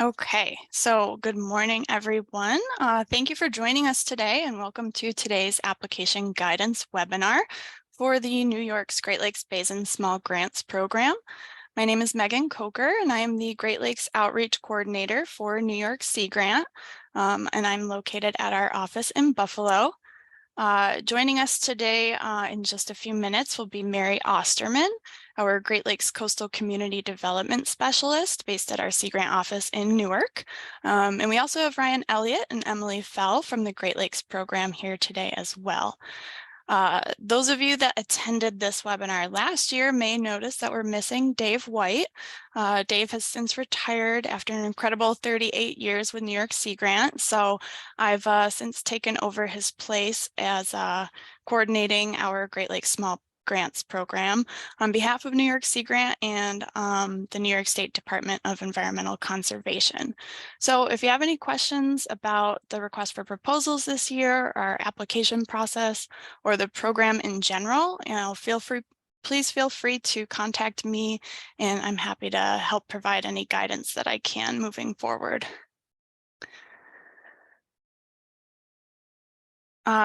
Okay, so good morning, everyone. Thank you for joining us today and welcome to today's application guidance webinar for the New York's Great Lakes Basin Small Grants Program. My name is Megan Coker and I am the Great Lakes Outreach Coordinator for New York Sea Grant, and I'm located at our office in Buffalo. Joining us today in just a few minutes will be Mary Osterman, our Great Lakes Coastal Community Development Specialist based at our Sea Grant office in Newark. And we also have Ryan Elliott and Emily Fell from the Great Lakes program here today as well. Those of you that attended this webinar last year may notice that we're missing Dave White. Dave has since retired after an incredible 38 years with New York Sea Grant. So I've since taken over his place as coordinating our Great Lakes Small Grants program on behalf of New York Sea Grant and the New York State Department of Environmental Conservation. So if you have any questions about the request for proposals this year, our application process, or the program in general, please feel free to contact me and I'm happy to help provide any guidance that I can moving forward.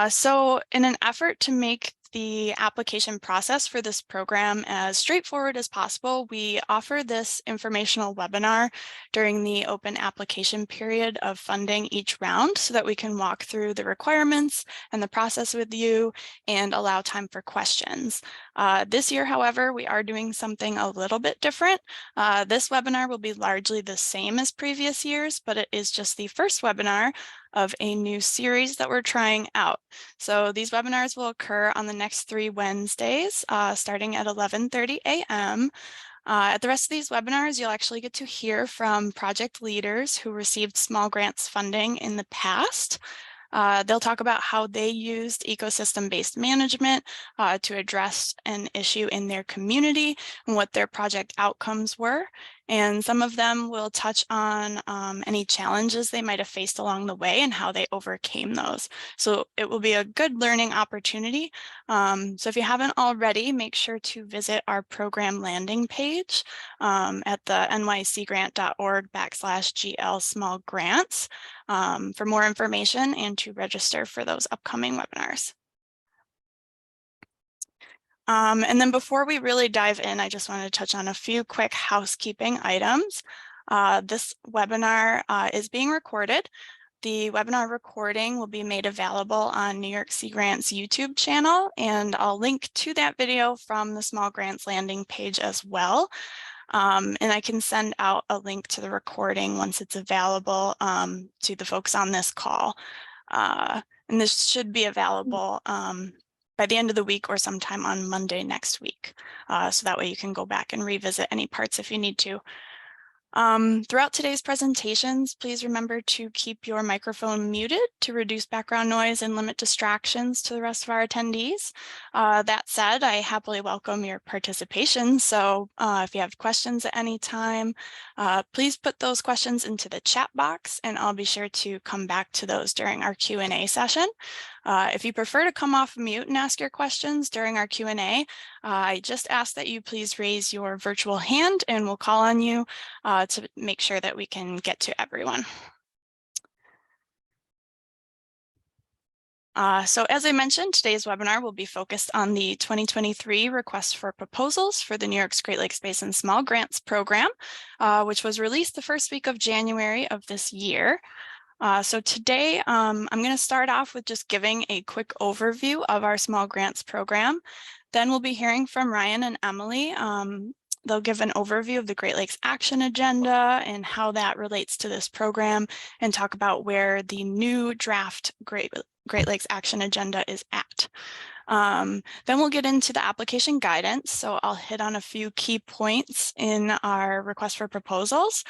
So in an effort to make the application process for this program as straightforward as possible, we offer this informational webinar during the open application period of funding each round so that we can walk through the requirements and the process with you and allow time for questions. This year, however, we are doing something a little bit different. This webinar will be largely the same as previous years, but it is just the first webinar of a new series that we're trying out. So these webinars will occur on the next 3 Wednesdays, starting at 11:30 a.m. At the rest of these webinars, you'll actually get to hear from project leaders who received small grants funding in the past. They'll talk about how they used ecosystem-based management to address an issue in their community and what their project outcomes were. And some of them will touch on any challenges they might have faced along the way and how they overcame those. So it will be a good learning opportunity. So if you haven't already, make sure to visit our program landing page at the nyscgrant.org/GL small grants for more information and to register for those upcoming webinars. And then before we really dive in, I just wanted to touch on a few quick housekeeping items. This webinar is being recorded. The webinar recording will be made available on New York Sea Grant's YouTube channel, and I'll link to that video from the Small Grants landing page as well. And I can send out a link to the recording once it's available to the folks on this call. And this should be available by the end of the week or sometime on Monday next week. So that way you can go back and revisit any parts if you need to. Throughout today's presentations, please remember to keep your microphone muted to reduce background noise and limit distractions to the rest of our attendees. That said, I happily welcome your participation. So if you have questions at any time, please put those questions into the chat box and I'll be sure to come back to those during our Q&A session. If you prefer to come off mute and ask your questions during our Q&A, I just ask that you please raise your virtual hand and we'll call on you to make sure that we can get to everyone. So as I mentioned, today's webinar will be focused on the 2023 request for proposals for the New York's Great Lakes Basin Small Grants Program, which was released the first week of January of this year. So today, I'm going to start off with just giving a quick overview of our small grants program. Then we'll be hearing from Ryan and Emily. They'll give an overview of the Great Lakes Action Agenda and how that relates to this program and talk about where the new draft Great Lakes Action Agenda is at. Then we'll get into the application guidance. So I'll hit on a few key points in our request for proposals.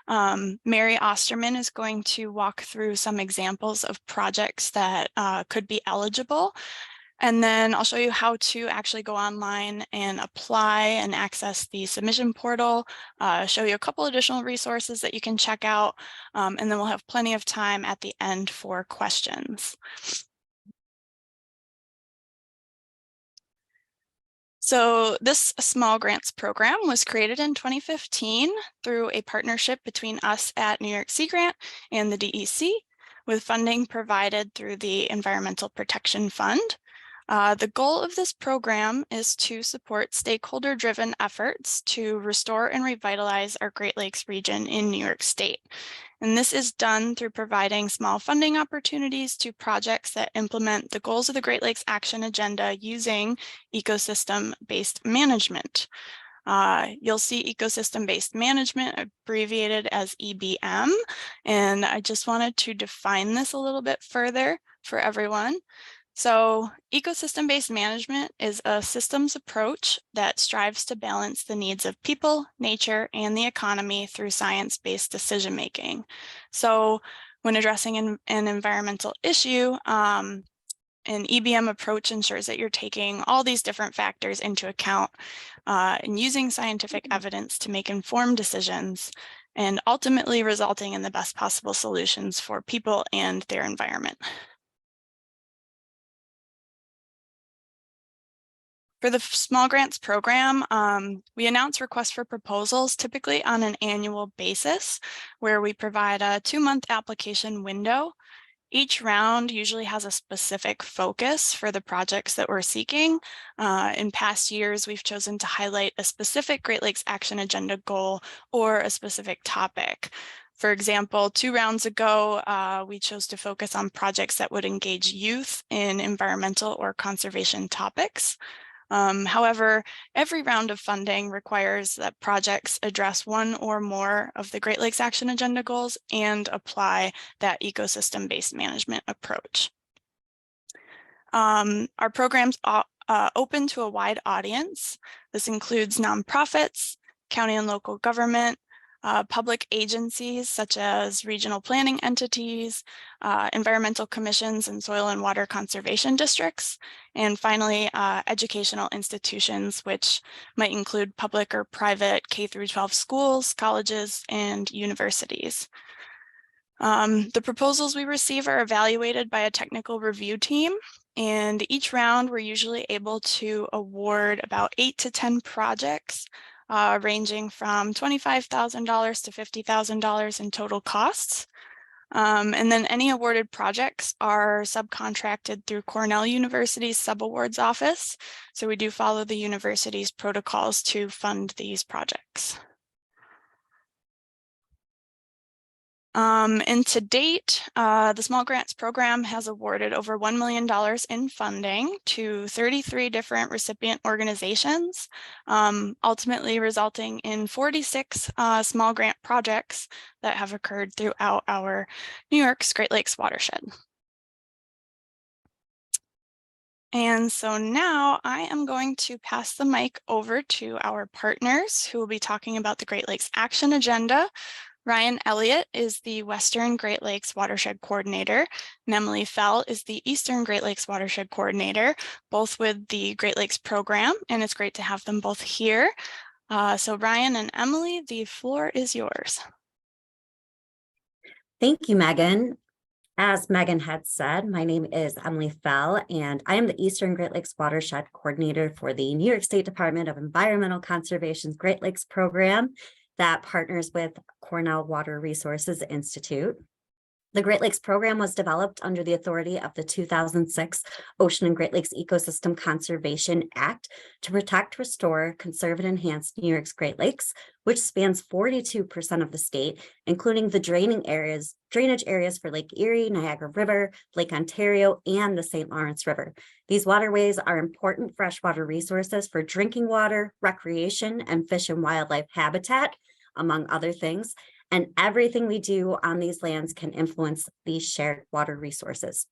Mary Osterman is going to walk through some examples of projects that could be eligible. And then I'll show you how to actually go online and apply and access the submission portal, show you a couple additional resources that you can check out, and then we'll have plenty of time at the end for questions. So this small grants program was created in 2015 through a partnership between us at New York Sea Grant and the DEC, with funding provided through the Environmental Protection Fund. The goal of this program is to support stakeholder-driven efforts to restore and revitalize our Great Lakes region in New York State. And this is done through providing small funding opportunities to projects that implement the goals of the Great Lakes Action Agenda using ecosystem-based management. You'll see ecosystem-based management abbreviated as EBM, and I just wanted to define this a little bit further for everyone. So ecosystem-based management is a systems approach that strives to balance the needs of people, nature, and the economy through science-based decision-making. So when addressing an environmental issue, an EBM approach ensures that you're taking all these different factors into account and using scientific evidence to make informed decisions and ultimately resulting in the best possible solutions for people and their environment. For the small grants program, we announce requests for proposals typically on an annual basis, where we provide a 2-month application window. Each round usually has a specific focus for the projects that we're seeking. In past years, we've chosen to highlight a specific Great Lakes Action Agenda goal or a specific topic. For example, 2 rounds ago, we chose to focus on projects that would engage youth in environmental or conservation topics. However, every round of funding requires that projects address one or more of the Great Lakes Action Agenda goals and apply that ecosystem-based management approach. Our programs are open to a wide audience. This includes nonprofits, county and local government, public agencies such as regional planning entities, environmental commissions, and soil and water conservation districts, and finally, educational institutions, which might include public or private K-12 schools, colleges, and universities. The proposals we receive are evaluated by a technical review team, and each round we're usually able to award about 8 to 10 projects, ranging from $25,000 to $50,000 in total costs. And then any awarded projects are subcontracted through Cornell University's subawards office. So we do follow the university's protocols to fund these projects. And to date, the Small Grants Program has awarded over $1 million in funding to 33 different recipient organizations, ultimately resulting in 46 small grant projects that have occurred throughout our New York's Great Lakes watershed. And so now I am going to pass the mic over to our partners who will be talking about the Great Lakes Action Agenda. Ryan Elliott is the Western Great Lakes Watershed Coordinator, and Emily Fell is the Eastern Great Lakes Watershed Coordinator, both with the Great Lakes Program, and it's great to have them both here. So Ryan and Emily, the floor is yours. Thank you, Megan. As Megan had said, my name is Emily Fell, and I am the Eastern Great Lakes Watershed Coordinator for the New York State Department of Environmental Conservation's Great Lakes Program that partners with Cornell Water Resources Institute. The Great Lakes Program was developed under the authority of the 2006 Ocean and Great Lakes Ecosystem Conservation Act to protect, restore, conserve, and enhance New York's Great Lakes, which spans 42% of the state, including the drainage areas for Lake Erie, Niagara River, Lake Ontario, and the St. Lawrence River. These waterways are important freshwater resources for drinking water, recreation, and fish and wildlife habitat, among other things. And everything we do on these lands can influence these shared water resources.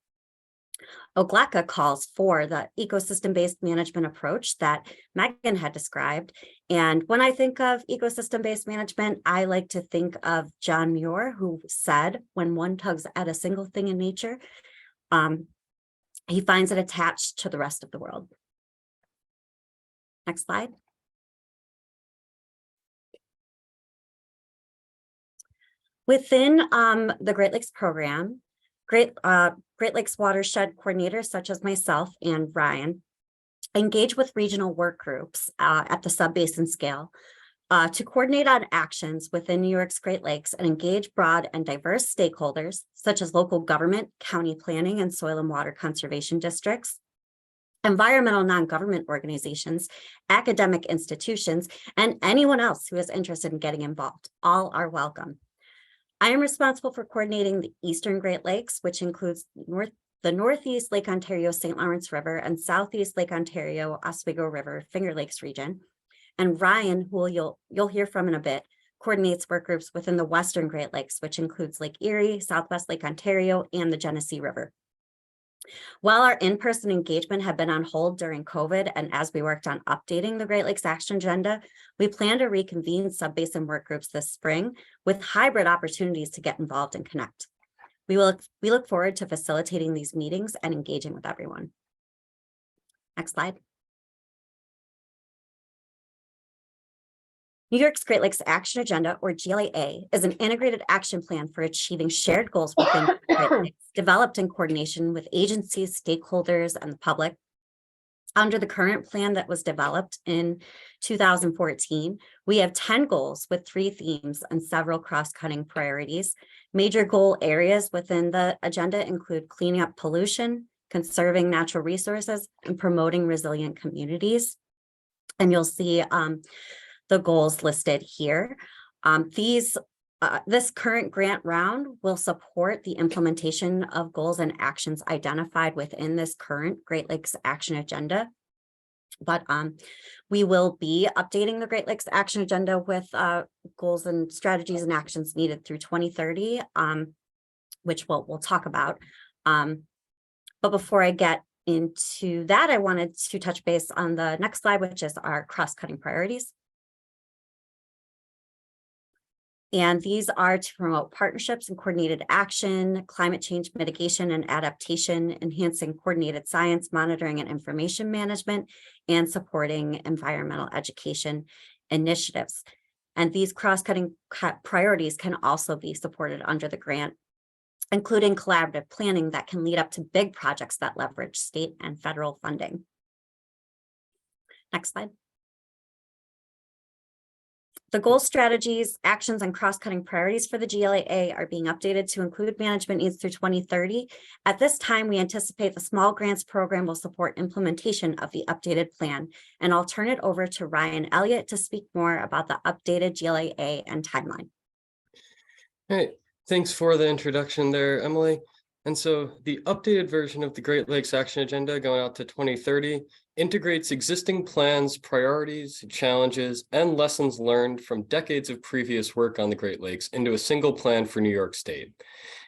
GLAA calls for the ecosystem-based management approach that Megan had described. And when I think of ecosystem-based management, I like to think of John Muir, who said, when one tugs at a single thing in nature, he finds it attached to the rest of the world. Next slide. Within the Great Lakes Program, Great Lakes Watershed Coordinators such as myself and Ryan engage with regional work groups at the sub-basin scale, to coordinate on actions within New York's Great Lakes and engage broad and diverse stakeholders, such as local government, county planning, and soil and water conservation districts, environmental non-government organizations, academic institutions, and anyone else who is interested in getting involved. All are welcome. I am responsible for coordinating the Eastern Great Lakes, which includes the Northeast Lake Ontario St. Lawrence River and Southeast Lake Ontario Oswego River Finger Lakes region. And Ryan, who you'll hear from in a bit, coordinates work groups within the Western Great Lakes, which includes Lake Erie, Southwest Lake Ontario, and the Genesee River. While our in-person engagement had been on hold during COVID, and as we worked on updating the Great Lakes Action Agenda, we plan to reconvene sub-basin work groups this spring with hybrid opportunities to get involved and connect. We look forward to facilitating these meetings and engaging with everyone. Next slide. New York's Great Lakes Action Agenda, or GLAA, is an integrated action plan for achieving shared goals within Great Lakes, developed in coordination with agencies, stakeholders, and the public. Under the current plan that was developed in 2014, we have 10 goals with 3 themes and several cross-cutting priorities. Major goal areas within the agenda include cleaning up pollution, conserving natural resources, and promoting resilient communities. And you'll see the goals listed here. This current grant round will support the implementation of goals and actions identified within this current Great Lakes Action Agenda. But we will be updating the Great Lakes Action Agenda with goals and strategies and actions needed through 2030, which we'll talk about. But before I get into that, I wanted to touch base on the next slide, which is our cross-cutting priorities. And these are to promote partnerships and coordinated action, climate change mitigation and adaptation, enhancing coordinated science monitoring and information management, and supporting environmental education initiatives. And these cross-cutting priorities can also be supported under the grant, including collaborative planning that can lead up to big projects that leverage state and federal funding. Next slide. The goal strategies, actions, and cross-cutting priorities for the GLAA are being updated to include management needs through 2030. At this time, we anticipate the small grants program will support implementation of the updated plan. And I'll turn it over to Ryan Elliott to speak more about the updated GLAA and timeline. All right, thanks for the introduction there, Emily. And so the updated version of the Great Lakes Action Agenda going out to 2030 integrates existing plans, priorities, challenges, and lessons learned from decades of previous work on the Great Lakes into a single plan for New York State.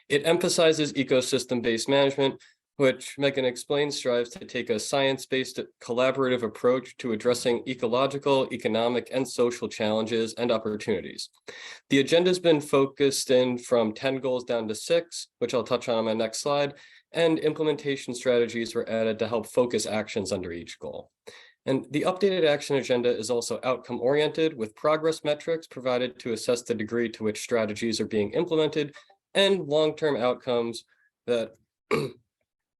It emphasizes ecosystem-based management, which Megan explained strives to take a science-based collaborative approach to addressing ecological, economic, and social challenges and opportunities. The agenda has been focused in from 10 goals down to 6, which I'll touch on my next slide, and implementation strategies were added to help focus actions under each goal. And the updated action agenda is also outcome-oriented with progress metrics provided to assess the degree to which strategies are being implemented and long-term outcomes that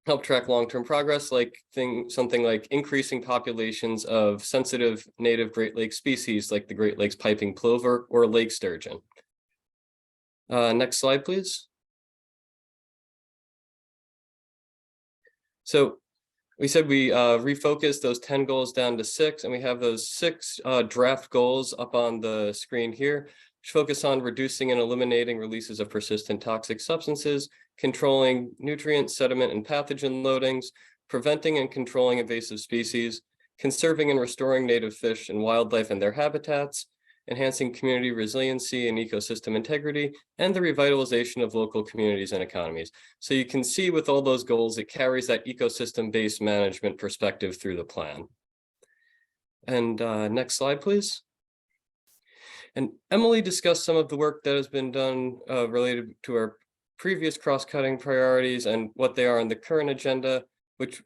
help track long-term progress, like something like increasing populations of sensitive native Great Lakes species like the Great Lakes piping plover or lake sturgeon. Next slide, please. So we said we refocused those 10 goals down to 6, and we have those 6 draft goals up on the screen here, which focus on reducing and eliminating releases of persistent toxic substances, controlling nutrient, sediment, and pathogen loadings, preventing and controlling invasive species, conserving and restoring native fish and wildlife and their habitats, enhancing community resiliency and ecosystem integrity, and the revitalization of local communities and economies. So you can see with all those goals, it carries that ecosystem-based management perspective through the plan. And next slide, please. And Emily discussed some of the work that has been done related to our previous cross-cutting priorities and what they are in the current agenda,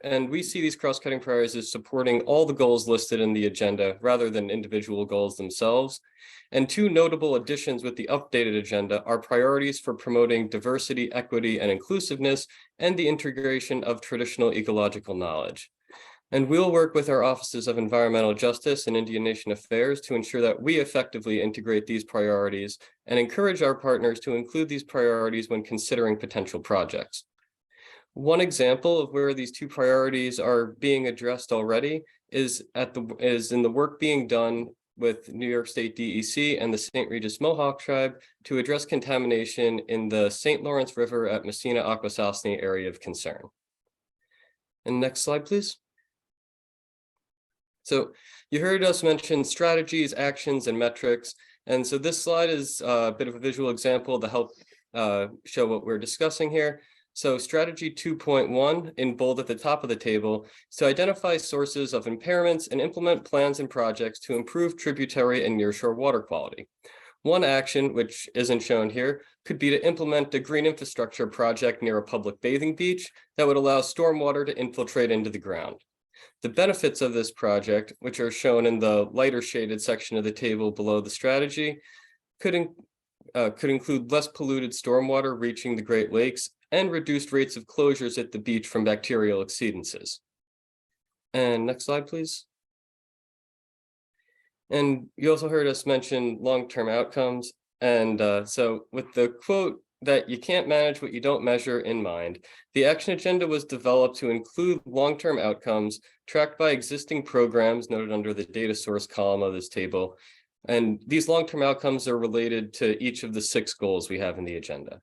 and we see these cross-cutting priorities as supporting all the goals listed in the agenda rather than individual goals themselves. And 2 notable additions with the updated agenda are priorities for promoting diversity, equity, and inclusiveness, and the integration of traditional ecological knowledge. And we'll work with our offices of environmental justice and Indian Nation affairs to ensure that we effectively integrate these priorities and encourage our partners to include these priorities when considering potential projects. One example of where these two priorities are being addressed already is in the work being done with New York State DEC and the St. Regis Mohawk Tribe to address contamination in the St. Lawrence River at Messina Akwesasne area of concern. And next slide, please. So you heard us mention strategies, actions, and metrics. And so this slide is a bit of a visual example to help show what we're discussing here. So strategy 2.1 in bold at the top of the table is to identify sources of impairments and implement plans and projects to improve tributary and nearshore water quality. One action, which isn't shown here, could be to implement a green infrastructure project near a public bathing beach that would allow stormwater to infiltrate into the ground. The benefits of this project, which are shown in the lighter shaded section of the table below the strategy, could include less polluted stormwater reaching the Great Lakes and reduced rates of closures at the beach from bacterial exceedances. And next slide, please. And you also heard us mention long-term outcomes. And so with the quote that you can't manage what you don't measure in mind, the action agenda was developed to include long-term outcomes tracked by existing programs noted under the data source column of this table. And these long-term outcomes are related to each of the 6 goals we have in the agenda.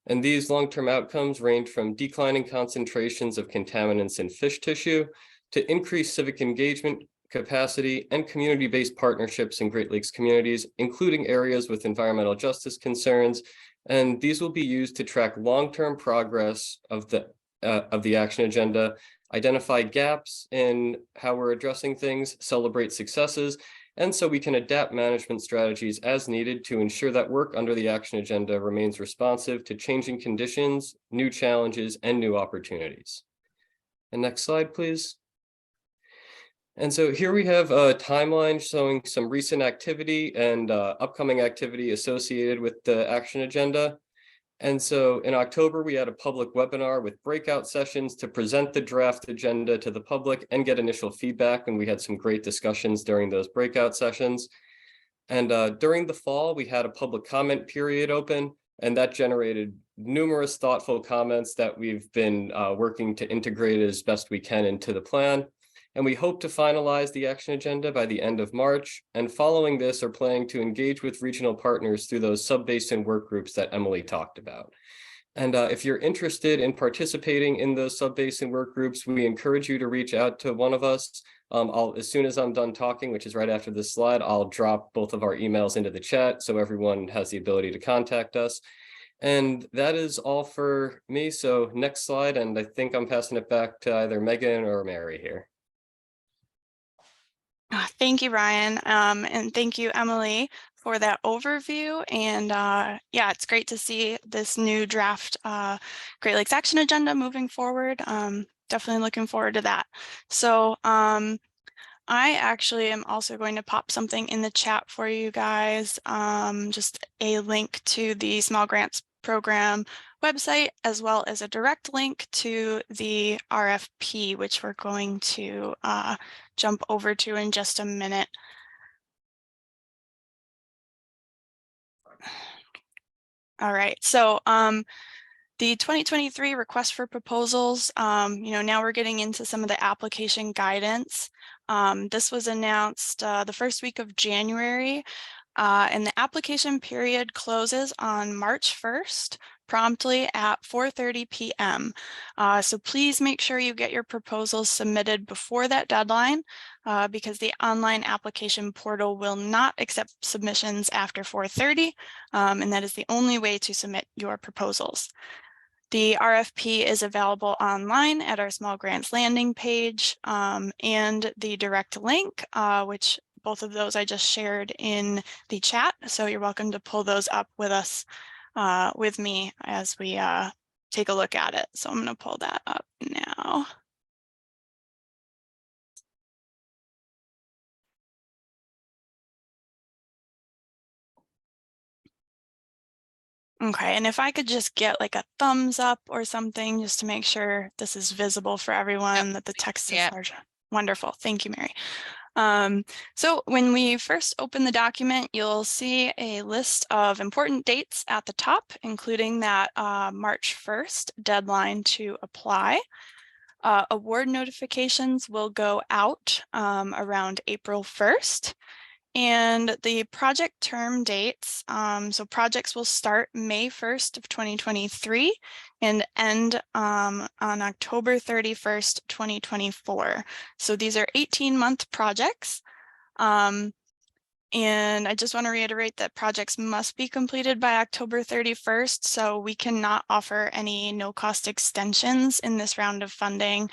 And these long-term outcomes range from declining concentrations of contaminants in fish tissue to increased civic engagement, capacity, and community-based partnerships in Great Lakes communities, including areas with environmental justice concerns. And these will be used to track long-term progress of the action agenda, identify gaps in how we're addressing things, celebrate successes, and so we can adapt management strategies as needed to ensure that work under the action agenda remains responsive to changing conditions, new challenges, and new opportunities. And next slide, please. And so here we have a timeline showing some recent activity and upcoming activity associated with the action agenda. And so in October, we had a public webinar with breakout sessions to present the draft agenda to the public and get initial feedback. And we had some great discussions during those breakout sessions. And during the fall, we had a public comment period open, and that generated numerous thoughtful comments that we've been working to integrate as best we can into the plan. And we hope to finalize the action agenda by the end of March. And following this, are planning to engage with regional partners through those sub-basin work groups that Emily talked about. And if you're interested in participating in those sub-basin work groups, we encourage you to reach out to one of us. As soon as I'm done talking, which is right after this slide, I'll drop both of our emails into the chat so everyone has the ability to contact us. And that is all for me. So next slide, and I think I'm passing it back to either Megan or Mary here. Thank you, Ryan, and thank you, Emily, for that overview. And yeah, it's great to see this new draft Great Lakes Action Agenda moving forward. Definitely looking forward to that. So I actually am also going to pop something in the chat for you guys, just a link to the Small Grants Program website, as well as a direct link to the RFP, which we're going to jump over to in just a minute. All right, so the 2023 request for proposals, now we're getting into some of the application guidance. This was announced the first week of January, and the application period closes on March 1st, promptly at 4:30 p.m. So please make sure you get your proposals submitted before that deadline, because the online application portal will not accept submissions after 4:30, and that is the only way to submit your proposals. The RFP is available online at our Small Grants landing page, and the direct link, which both of those I just shared in the chat. So you're welcome to pull those up with us, with me as we take a look at it. So I'm going to pull that up now. Okay, and if I could just get like a thumbs up or something just to make sure this is visible for everyone, that the text is large. Wonderful. Thank you, Mary. So when we first open the document, you'll see a list of important dates at the top, including that March 1st deadline to apply. Award notifications will go out around April 1st. And the project term dates, so projects will start May 1st of 2023 and end on October 31st, 2024. So these are 18-month projects. And I just want to reiterate that projects must be completed by October 31st, so we cannot offer any no-cost extensions in this round of funding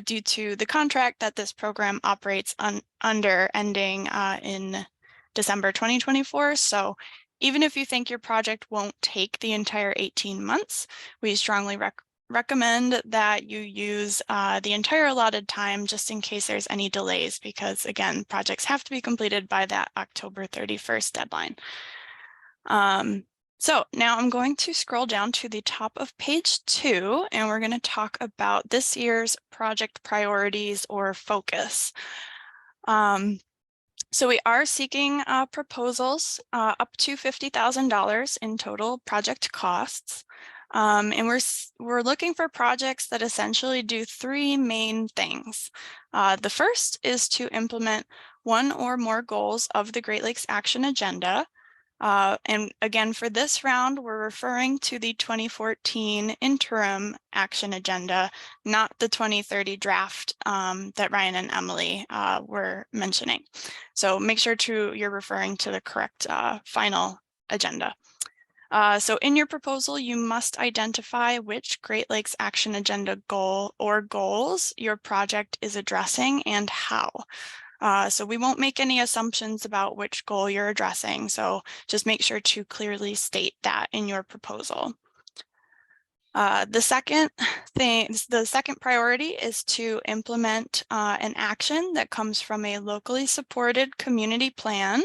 due to the contract that this program operates under ending in December 2024. So even if you think your project won't take the entire 18 months, we strongly recommend that you use the entire allotted time just in case there's any delays, because again, projects have to be completed by that October 31st deadline. So now I'm going to scroll down to the top of page 2, and we're going to talk about this year's project priorities or focus. So we are seeking proposals up to $50,000 in total project costs. And we're looking for projects that essentially do 3 main things. The first is to implement one or more goals of the Great Lakes Action Agenda. And again, for this round, we're referring to the 2014 interim action agenda, not the 2030 draft that Ryan and Emily were mentioning. So make sure you're referring to the correct final agenda. So in your proposal, you must identify which Great Lakes Action Agenda goal or goals your project is addressing and how. So we won't make any assumptions about which goal you're addressing. So just make sure to clearly state that in your proposal. The second priority is to implement an action that comes from a locally supported community plan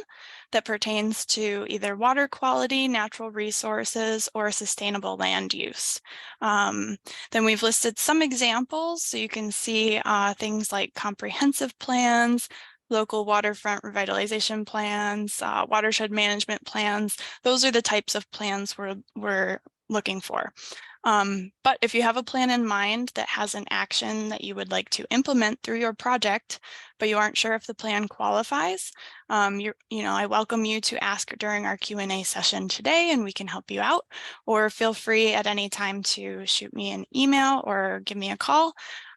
that pertains to either water quality, natural resources, or sustainable land use. Then we've listed some examples, so you can see things like comprehensive plans, local waterfront revitalization plans, watershed management plans. Those are the types of plans we're looking for. But if you have a plan in mind that has an action that you would like to implement through your project, but you aren't sure if the plan qualifies, I welcome you to ask during our Q&A session today, and we can help you out. Or feel free at any time to shoot me an email or give me a call.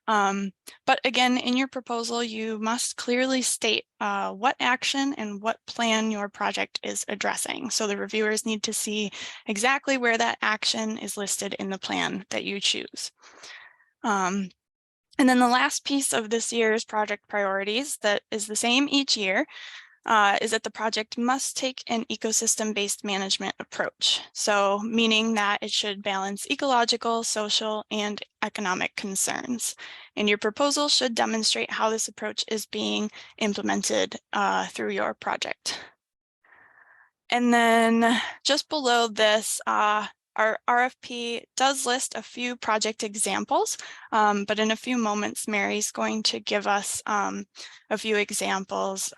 But again, in your proposal, you must clearly state what action and what plan your project is addressing. So the reviewers need to see exactly where that action is listed in the plan that you choose. And then the last piece of this year's project priorities that is the same each year is that the project must take an ecosystem-based management approach. So meaning that it should balance ecological, social, and economic concerns. And your proposal should demonstrate how this approach is being implemented through your project. And then just below this, our RFP does list a few project examples, but in a few moments, Mary's going to give us a few examples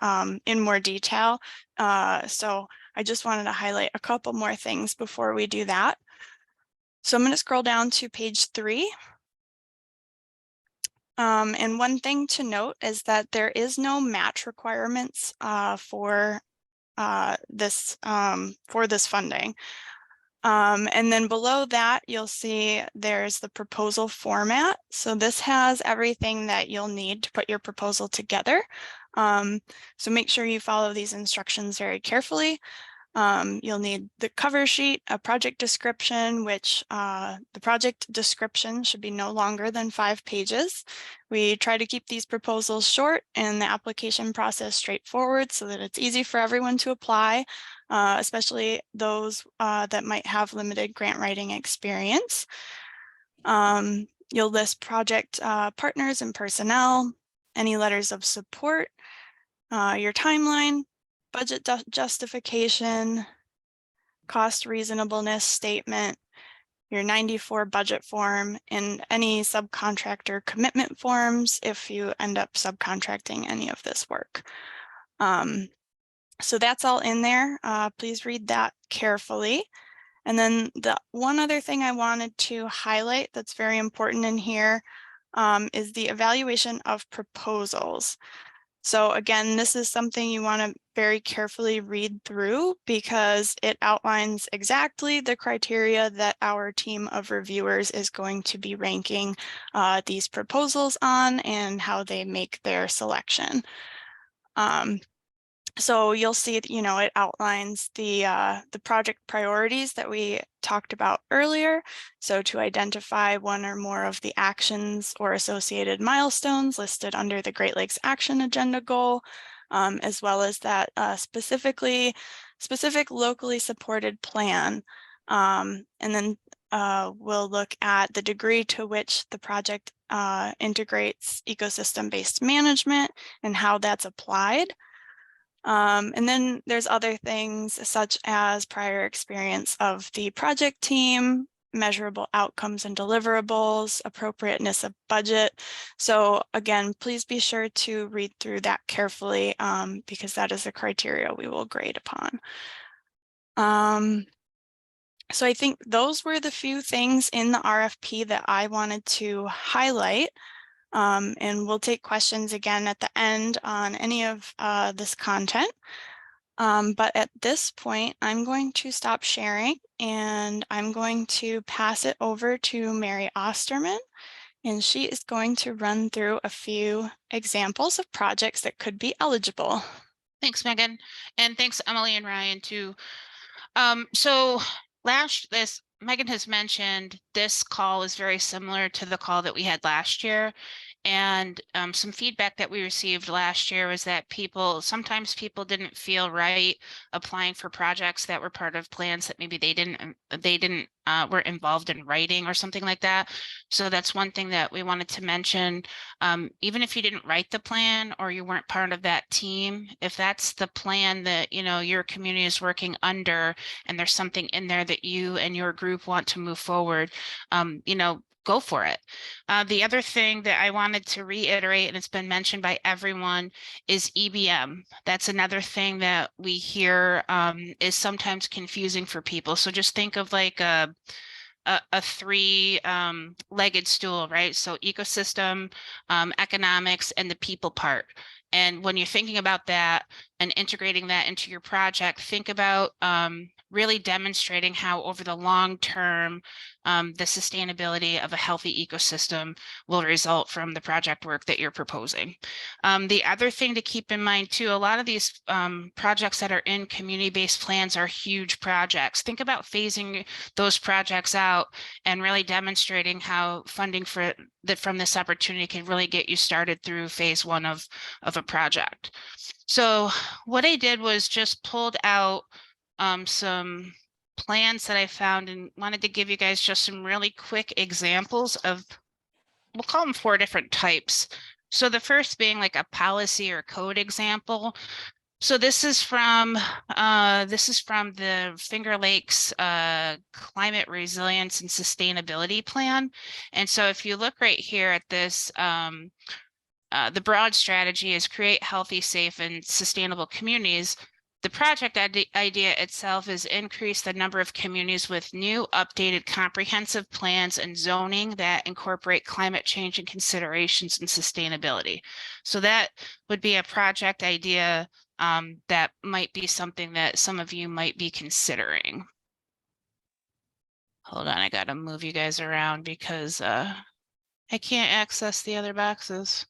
in more detail. So I just wanted to highlight a couple more things before we do that. So I'm going to scroll down to page 3. And one thing to note is that there is no match requirements for this funding. And then below that, you'll see there's the proposal format. So this has everything that you'll need to put your proposal together. So make sure you follow these instructions very carefully. You'll need the cover sheet, a project description, which the project description should be no longer than 5 pages. We try to keep these proposals short and the application process straightforward so that it's easy for everyone to apply, especially those that might have limited grant writing experience. You'll list project partners and personnel, any letters of support, your timeline, budget justification, cost reasonableness statement, your 94 budget form, and any subcontractor commitment forms if you end up subcontracting any of this work. So that's all in there. Please read that carefully. And then the one other thing I wanted to highlight that's very important in here is the evaluation of proposals. So again, this is something you want to very carefully read through because it outlines exactly the criteria that our team of reviewers is going to be ranking these proposals on and how they make their selection. So you'll see, you know, it outlines the project priorities that we talked about earlier. So to identify one or more of the actions or associated milestones listed under the Great Lakes Action Agenda goal, as well as that specific locally supported plan. And then we'll look at the degree to which the project integrates ecosystem-based management and how that's applied. And then there's other things such as prior experience of the project team, measurable outcomes and deliverables, appropriateness of budget. So again, please be sure to read through that carefully because that is the criteria we will grade upon. So I think those were the few things in the RFP that I wanted to highlight. And we'll take questions again at the end on any of this content. But at this point, I'm going to stop sharing and I'm going to pass it over to Mary Osterman, and she is going to run through a few examples of projects that could be eligible. Thanks, Megan. And thanks, Emily and Ryan, too. Megan has mentioned this call is very similar to the call that we had last year. And some feedback that we received last year was that sometimes people didn't feel right applying for projects that were part of plans that maybe they were involved in writing or something like that. So that's one thing that we wanted to mention. Even if you didn't write the plan or you weren't part of that team, if that's the plan that your community is working under and there's something in there that you and your group want to move forward, go for it. The other thing that I wanted to reiterate, and it's been mentioned by everyone, is EBM. That's another thing that we hear is sometimes confusing for people. So just think of like a three-legged stool, right? So ecosystem, economics, and the people part. And when you're thinking about that and integrating that into your project, think about really demonstrating how over the long term, the sustainability of a healthy ecosystem will result from the project work that you're proposing. The other thing to keep in mind too, a lot of these projects that are in community-based plans are huge projects. Think about phasing those projects out and really demonstrating how funding from this opportunity can really get you started through phase one of a project. So what I did was just pulled out some plans that I found and wanted to give you guys just some really quick examples of, we'll call them 4 different types. So the first being like a policy or code example. So this is from the Finger Lakes Climate Resilience and Sustainability Plan. And so if you look right here at this, the broad strategy is create healthy, safe, and sustainable communities. The project idea itself is increase the number of communities with new, updated, comprehensive plans and zoning that incorporate climate change and considerations and sustainability. So that would be a project idea that might be something that some of you might be considering. Hold on, I gotta move you guys around because I can't access the other boxes.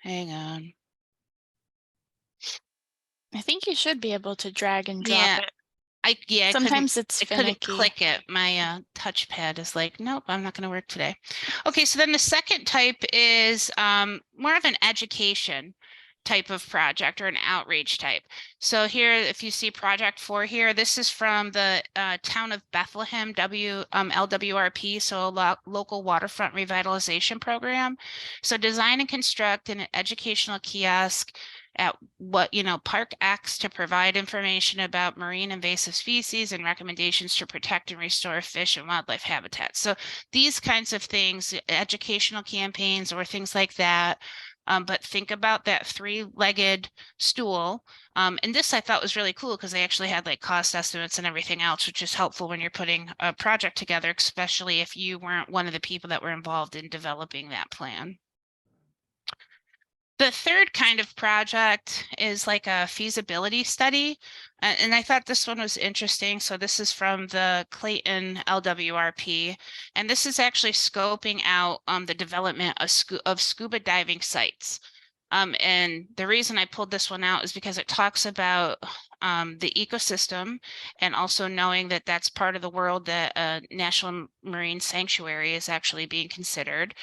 Hang on. I think you should be able to drag and drop it. Sometimes it's finicky. I couldn't click it. My touchpad is like, nope, I'm not going to work today. Okay, so then the second type is more of an education type of project or an outreach type. So here, if you see project 4 here, this is from the town of Bethlehem, LWRP, so local waterfront revitalization program. So design and construct an educational kiosk at what, Park acts to provide information about marine invasive species and recommendations to protect and restore fish and wildlife habitats. So these kinds of things, educational campaigns or things like that. But think about that three-legged stool. And this I thought was really cool because they actually had like cost estimates and everything else, which is helpful when you're putting a project together, especially if you weren't one of the people that were involved in developing that plan. The third kind of project is like a feasibility study. And I thought this one was interesting. So this is from the Clayton LWRP. And this is actually scoping out the development of scuba diving sites. And the reason I pulled this one out is because it talks about the ecosystem and also knowing that that's part of the world that a national marine sanctuary is actually being considered.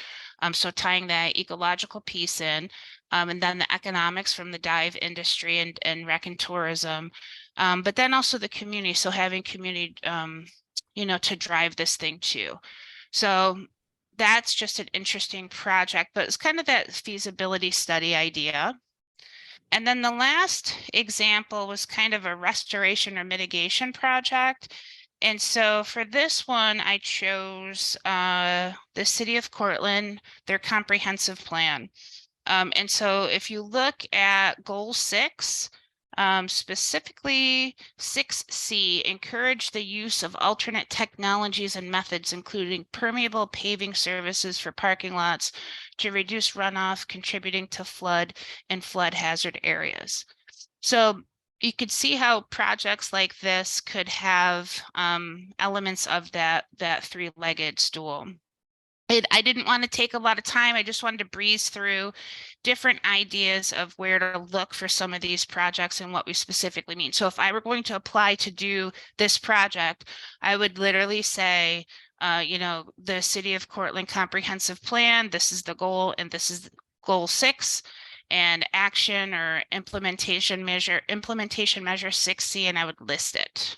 So tying that ecological piece in, and then the economics from the dive industry and rec and tourism, but then also the community. So having community, to drive this thing too. So that's just an interesting project, but it's kind of that feasibility study idea. And then the last example was kind of a restoration or mitigation project. And so for this one, I chose the City of Cortland, their comprehensive plan. And so if you look at goal 6, specifically 6C, encourage the use of alternate technologies and methods, including permeable paving services for parking lots to reduce runoff, contributing to flood and flood hazard areas. So you could see how projects like this could have elements of that three-legged stool. I didn't want to take a lot of time. I just wanted to breeze through different ideas of where to look for some of these projects and what we specifically mean. So if I were going to apply to do this project, I would literally say, the City of Cortland Comprehensive Plan, this is the goal, and this is goal 6, and action or implementation measure 6C, and I would list it.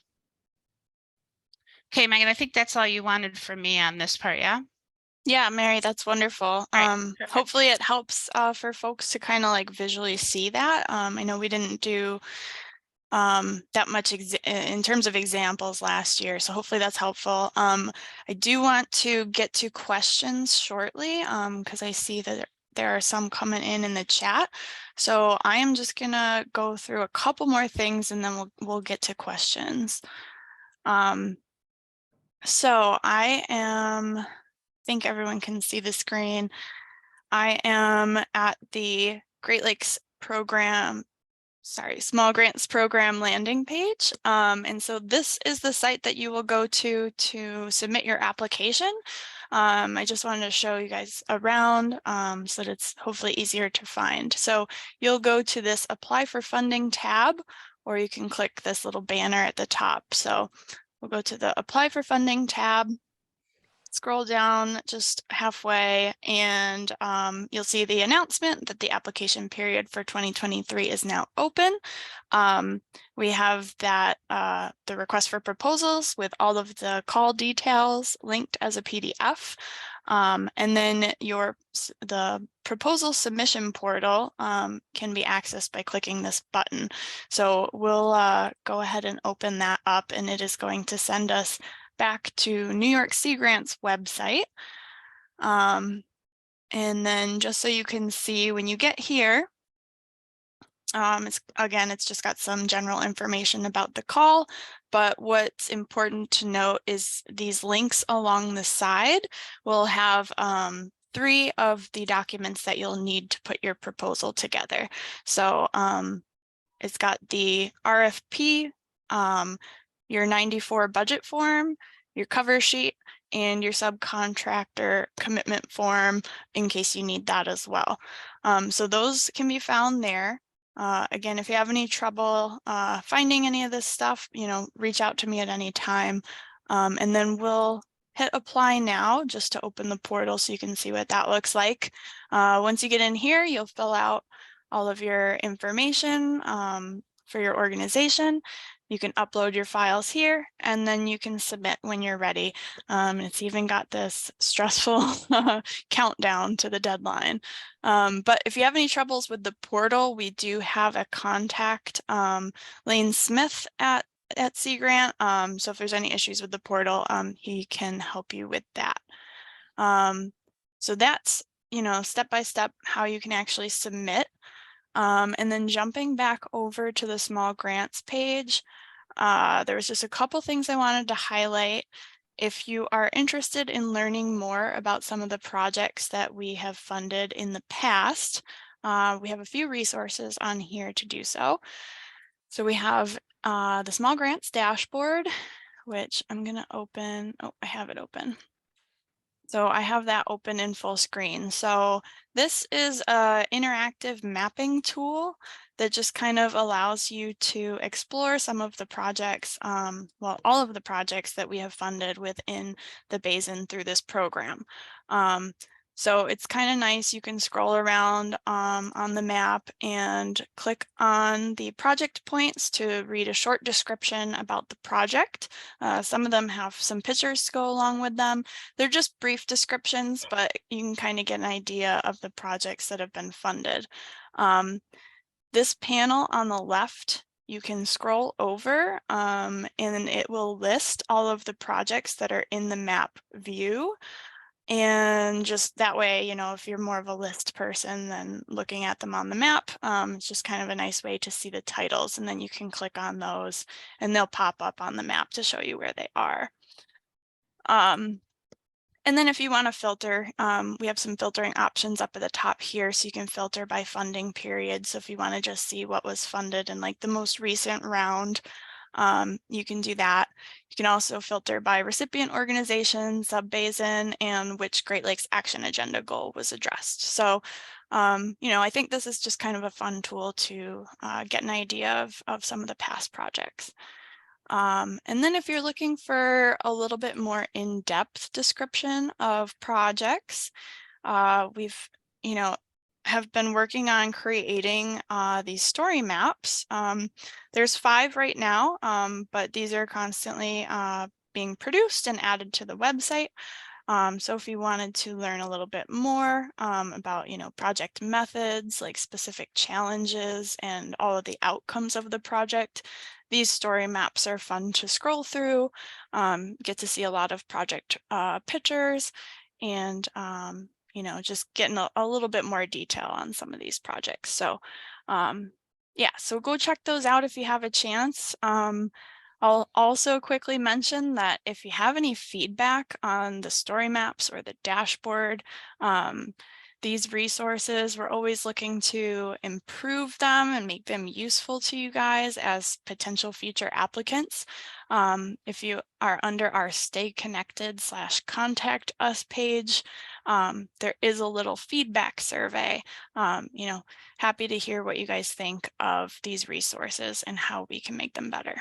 Okay, Megan, I think that's all you wanted from me on this part, yeah? Yeah, Mary, that's wonderful. Perfect. Hopefully it helps for folks to kind of like visually see that. I know we didn't do that much in terms of examples last year, so hopefully that's helpful. I do want to get to questions shortly because I see that there are some coming in the chat. So I am just gonna go through a couple more things and then we'll get to questions. So I think everyone can see the screen. I am at the Great Lakes Small Grants Program landing page. And so this is the site that you will go to submit your application. I just wanted to show you guys around so that it's hopefully easier to find. So you'll go to this Apply for Funding tab, or you can click this little banner at the top. So we'll go to the Apply for Funding tab. Scroll down just halfway and you'll see the announcement that the application period for 2023 is now open. We have that the request for proposals with all of the call details linked as a PDF. And then the proposal submission portal can be accessed by clicking this button. So we'll go ahead and open that up, and it is going to send us back to New York Sea Grant's website. And then just so you can see when you get here, it's just got some general information about the call, but what's important to note is these links along the side will have 3 of the documents that you'll need to put your proposal together. So it's got the RFP, your 94 budget form, your cover sheet, and your subcontractor commitment form in case you need that as well. So those can be found there. Again, if you have any trouble finding any of this stuff, reach out to me at any time. And then we'll hit apply now just to open the portal so you can see what that looks like. Once you get in here, you'll fill out all of your information for your organization. You can upload your files here, and then you can submit when you're ready. It's even got this stressful countdown to the deadline. But if you have any troubles with the portal, we do have a contact, Lane Smith at Sea Grant. So if there's any issues with the portal, he can help you with that. So that's, step by step how you can actually submit. And then jumping back over to the small grants page, there was just a couple things I wanted to highlight. If you are interested in learning more about some of the projects that we have funded in the past, we have a few resources on here to do so. So we have the small grants dashboard, which I'm going to open. Oh, I have it open. So I have that open in full screen. So this is an interactive mapping tool that just kind of allows you to explore some of the projects, well, all of the projects that we have funded within the Basin through this program. So it's kind of nice. You can scroll around on the map and click on the project points to read a short description about the project. Some of them have some pictures to go along with them. They're just brief descriptions, but you can kind of get an idea of the projects that have been funded. This panel on the left, you can scroll over and it will list all of the projects that are in the map view. And just that way, if you're more of a list person than looking at them on the map, it's just kind of a nice way to see the titles, and then you can click on those and they'll pop up on the map to show you where they are. And then if you want to filter, we have some filtering options up at the top here, so you can filter by funding period. So if you want to just see what was funded in like the most recent round, you can do that. You can also filter by recipient organization, sub-basin, and which Great Lakes Action Agenda goal was addressed. So, I think this is just kind of a fun tool to get an idea of some of the past projects. And then if you're looking for a little bit more in-depth description of projects, we've, have been working on creating these story maps. There's 5 right now, but these are constantly being produced and added to the website. So if you wanted to learn a little bit more about, project methods, like specific challenges and all of the outcomes of the project, these story maps are fun to scroll through, get to see a lot of project pictures, and just getting a little bit more detail on some of these projects. So yeah, so go check those out if you have a chance. I'll also quickly mention that if you have any feedback on the story maps or the dashboard, these resources, we're always looking to improve them and make them useful to you guys as potential future applicants. If you are under our Stay Connected /Contact Us page, there is a little feedback survey. Happy to hear what you guys think of these resources and how we can make them better.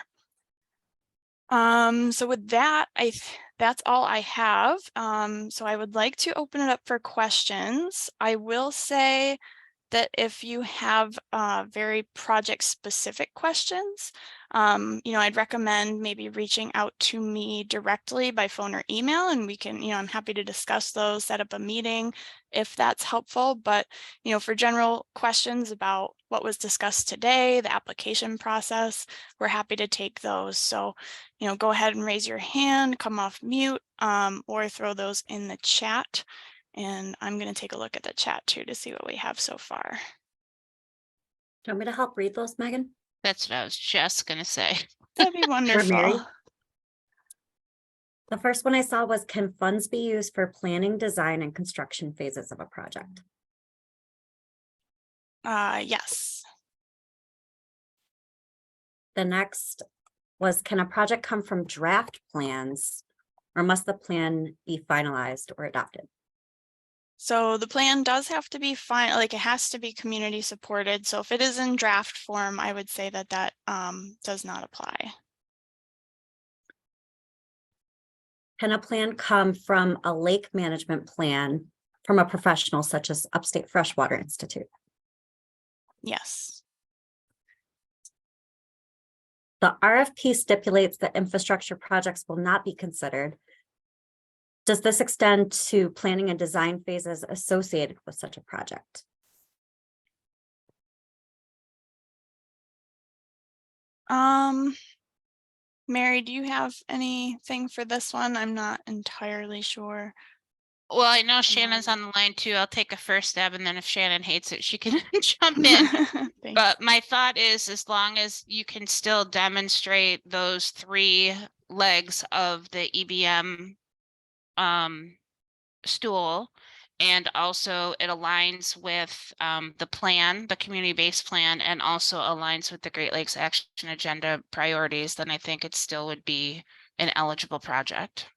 So with that, that's all I have. So I would like to open it up for questions. I will say that if you have very project specific questions, I'd recommend maybe reaching out to me directly by phone or email, and we can, I'm happy to discuss those, set up a meeting if that's helpful. But, for general questions about what was discussed today, the application process, we're happy to take those. So, go ahead and raise your hand, come off mute, or throw those in the chat. And I'm going to take a look at the chat too to see what we have so far. Do you want me to help read those, Megan? That's what I was just going to say. That'd be wonderful. The first one I saw was, can funds be used for planning, design, and construction phases of a project? Yes. The next was, can a project come from draft plans, or must the plan be finalized or adopted? So the plan does have to be fine, like it has to be community supported. So if it is in draft form, I would say that does not apply. Can a plan come from a lake management plan from a professional such as Upstate Freshwater Institute? Yes. The RFP stipulates that infrastructure projects will not be considered. Does this extend to planning and design phases associated with such a project? Mary, do you have anything for this one? I'm not entirely sure. Well, I know Shannon's on the line too. I'll take a first stab, and then if Shannon hates it, she can jump in. Thanks. But my thought is, as long as you can still demonstrate those 3 legs of the EBM stool, and also it aligns with the plan, the community-based plan, and also aligns with the Great Lakes Action Agenda priorities, then I think it still would be an eligible project.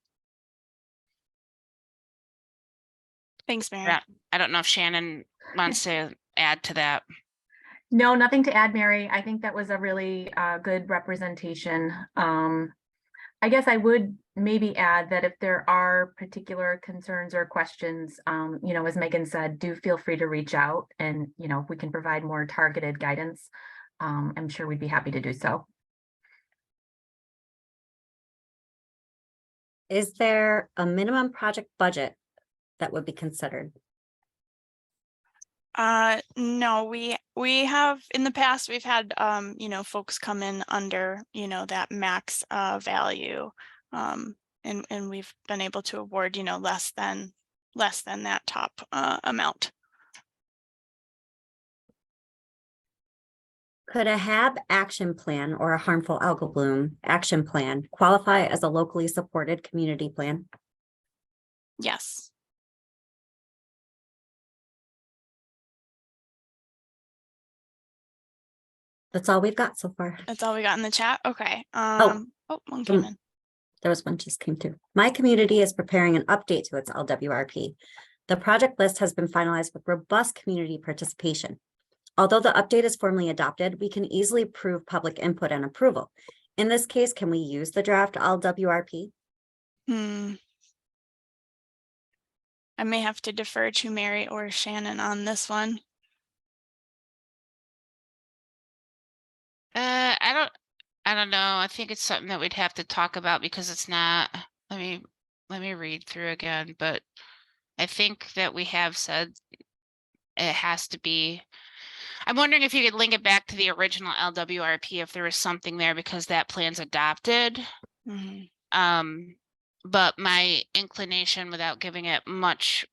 Thanks, Mary. Yeah, I don't know if Shannon wants to add to that. No, nothing to add, Mary. I think that was a really good representation. I guess I would maybe add that if there are particular concerns or questions, you know, as Megan said, do feel free to reach out, and, you know, if we can provide more targeted guidance, I'm sure we'd be happy to do so. Is there a minimum project budget that would be considered? No, we have in the past, we've had, you know, folks come in under, you know, that max value. And we've been able to award, you know, less than that top amount. Could a HAB action plan or a harmful algal bloom action plan qualify as a locally supported community plan? Yes. That's all we've got so far. That's all we got in the chat. Okay. One came in. There was one just came through. My community is preparing an update to its LWRP. The project list has been finalized with robust community participation. Although the update is formally adopted, we can easily prove public input and approval. In this case, can we use the draft LWRP? I may have to defer to Mary or Shannon on this one. I don't know. I think it's something that we'd have to talk about, because it's not, let me read through again, but I think that we have said it has to be. I'm wondering if you could link it back to the original LWRP, if there was something there, because that plan's adopted. But my inclination, without giving it much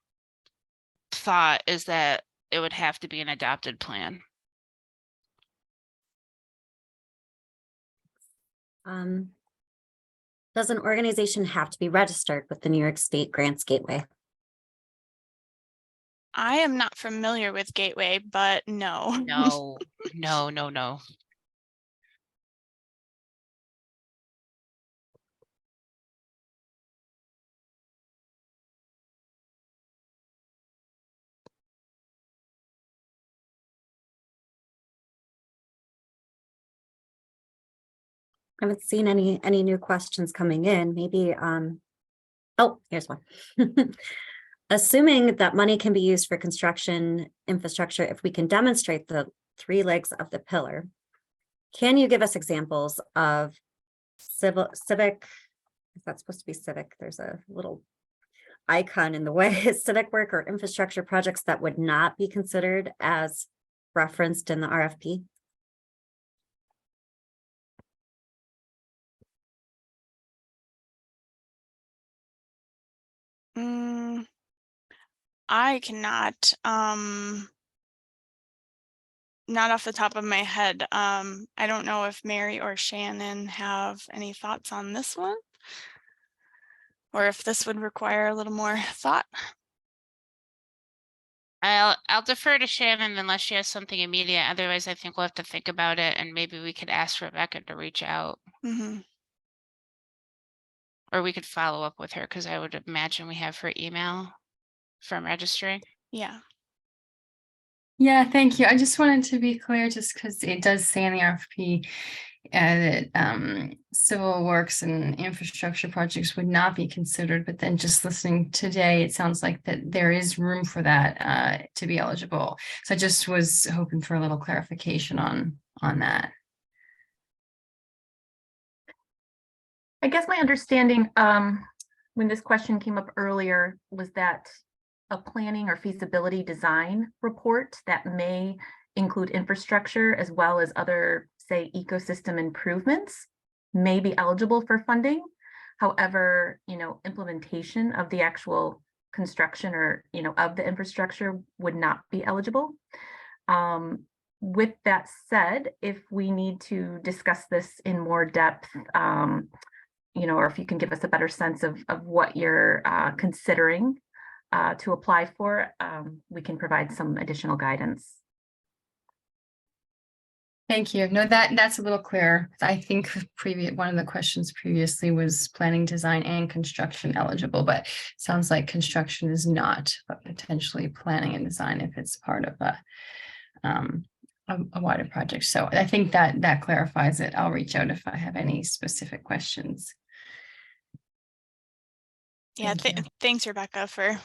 thought, is that it would have to be an adopted plan. Does an organization have to be registered with the New York State Grants Gateway? I am not familiar with Gateway, but no. No. I haven't seen any new questions coming in. Maybe, oh, here's one. Assuming that money can be used for construction infrastructure, if we can demonstrate the 3 legs of the pillar, can you give us examples of civic, is that supposed to be civic? There's a little icon in the way, civic work or infrastructure projects that would not be considered as referenced in the RFP? I cannot, not off the top of my head. I don't know if Mary or Shannon have any thoughts on this one, or if this would require a little more thought. I'll defer to Shannon unless she has something immediate. Otherwise, I think we'll have to think about it, and maybe we could ask Rebecca to reach out. Or we could follow up with her, because I would imagine we have her email from registering. Yeah. Yeah, thank you. I just wanted to be clear, just because it does say in the RFP that civil works and infrastructure projects would not be considered, but then just listening today, it sounds like that there is room for that to be eligible. So I just was hoping for a little clarification on that. I guess my understanding, when this question came up earlier, was that a planning or feasibility design report that may include infrastructure as well as other, say, ecosystem improvements may be eligible for funding. However, implementation of the actual construction or, of the infrastructure would not be eligible. With that said, if we need to discuss this in more depth, or if you can give us a better sense of what you're considering to apply for, we can provide some additional guidance. Thank you. No, that's a little clearer. I think one of the questions previously was planning, design, and construction eligible, but sounds like construction is not, but potentially planning and design if it's part of a wider project. So I think that clarifies it. I'll reach out if I have any specific questions. Yeah, thanks, Rebecca, for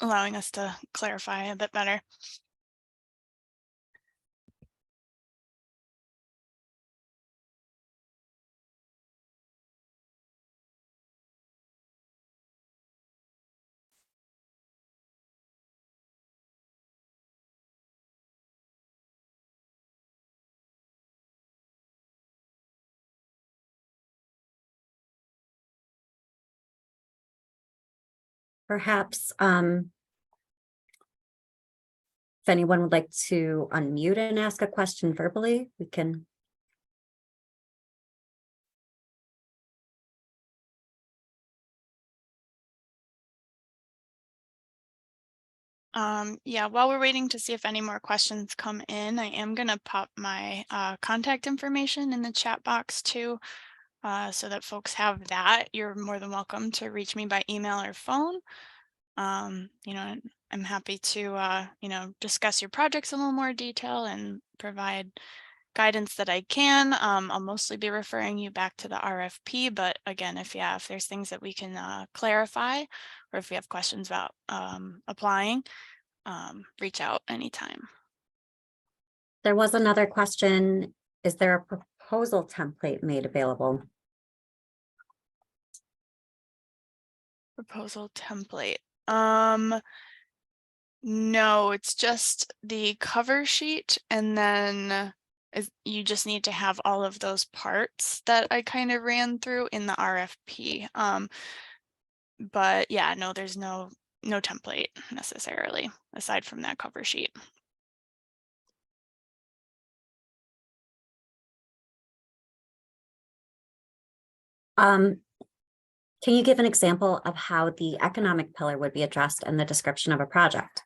allowing us to clarify a bit better. Perhaps if anyone would like to unmute and ask a question verbally, we can. Yeah, while we're waiting to see if any more questions come in, I am going to pop my contact information in the chat box too, so that folks have that. You're more than welcome to reach me by email or phone. I'm happy to, discuss your projects in a little more detail and provide guidance that I can. I'll mostly be referring you back to the RFP, but again, if there's things that we can clarify, or if you have questions about applying, reach out anytime. There was another question. Is there a proposal template made available? Proposal template. No, it's just the cover sheet, and then you just need to have all of those parts that I kind of ran through in the RFP. But yeah, no, there's no template necessarily aside from that cover sheet. Can you give an example of how the economic pillar would be addressed in the description of a project?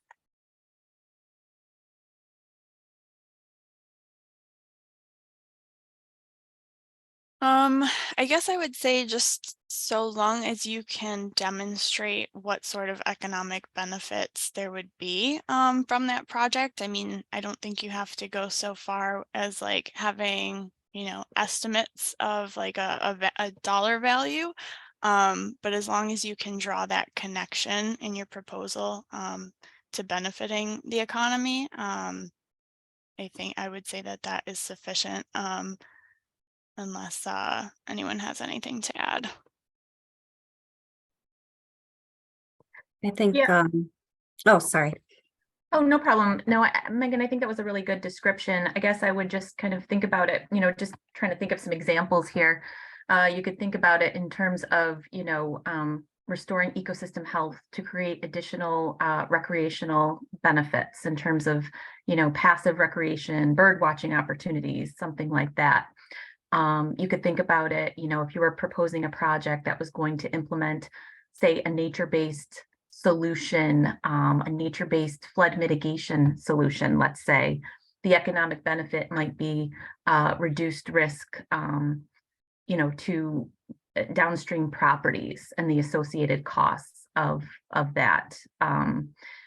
I guess I would say just so long as you can demonstrate what sort of economic benefits there would be from that project. I mean, I don't think you have to go so far as like having, estimates of like a dollar value. But as long as you can draw that connection in your proposal to benefiting the economy, I think I would say that is sufficient. Unless anyone has anything to add. I think, Yeah. Oh, sorry. Oh, no problem. No, Megan, I think that was a really good description. I guess I would just kind of think about it, just trying to think of some examples here. You could think about it in terms of, restoring ecosystem health to create additional recreational benefits in terms of, passive recreation, bird watching opportunities, something like that. You could think about it, if you were proposing a project that was going to implement, say, a nature-based solution, a nature-based flood mitigation solution, let's say, the economic benefit might be reduced risk, to downstream properties and the associated costs of that.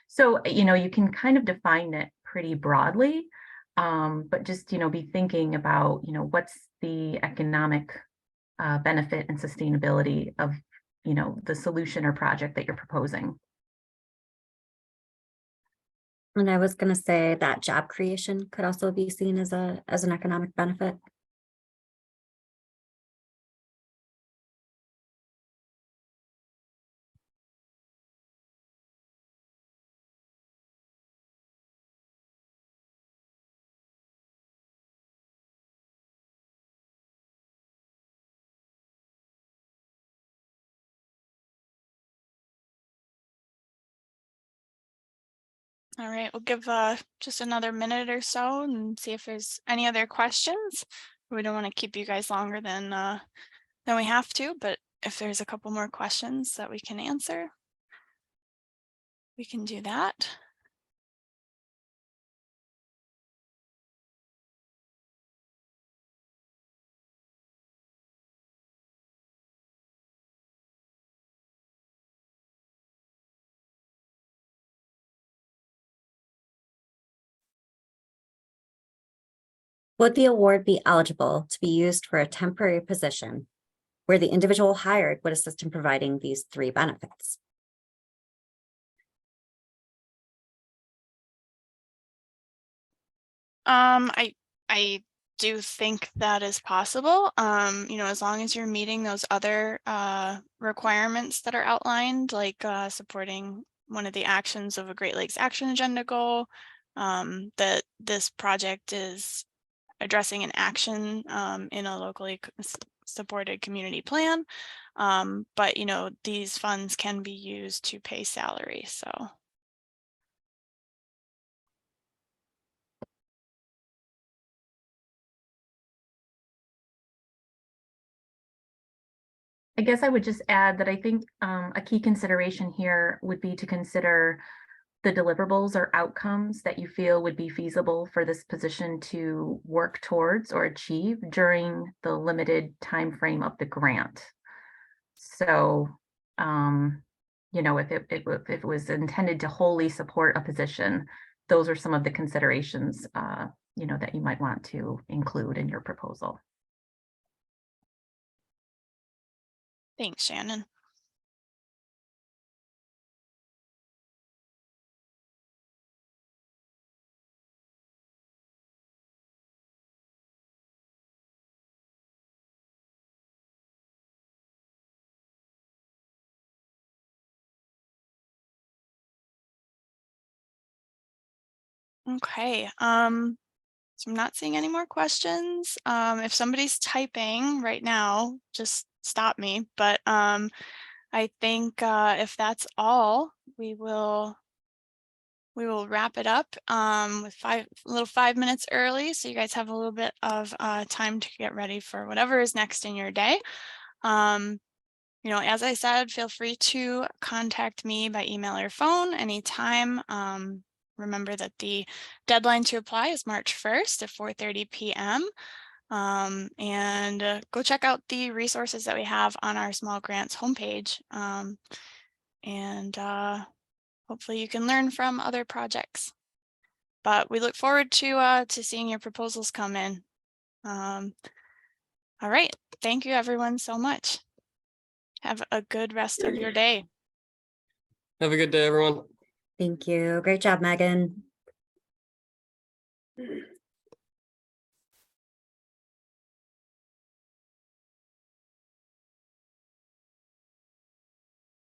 So, you can kind of define it pretty broadly. But just, be thinking about, what's the economic benefit and sustainability of, the solution or project that you're proposing. And I was going to say that job creation could also be seen as an economic benefit. All right, we'll give just another minute or so and see if there's any other questions. We don't want to keep you guys longer than we have to, but if there's a couple more questions that we can answer, we can do that. Would the award be eligible to be used for a temporary position where the individual hired would assist in providing these 3 benefits? I do think that is possible. You know, as long as you're meeting those other requirements that are outlined, like supporting one of the actions of a Great Lakes Action Agenda goal, that this project is addressing an action in a locally supported community plan. But, you know, these funds can be used to pay salary, so. I guess I would just add that I think a key consideration here would be to consider the deliverables or outcomes that you feel would be feasible for this position to work towards or achieve during the limited time frame of the grant. So, you know, if it was intended to wholly support a position, those are some of the considerations, you know, that you might want to include in your proposal. Thanks, Shannon. Okay, so I'm not seeing any more questions. If somebody's typing right now, just stop me. But I think if that's all, we will wrap it up with 5 minutes early, so you guys have a little bit of time to get ready for whatever is next in your day. You know, as I said, feel free to contact me by email or phone anytime. Remember that the deadline to apply is March 1st at 4:30 p.m. And go check out the resources that we have on our small grants homepage. And hopefully you can learn from other projects. But we look forward to seeing your proposals come in. All right, thank you everyone so much. Have a good rest of your day. Have a good day, everyone. Thank you. Great job, Megan.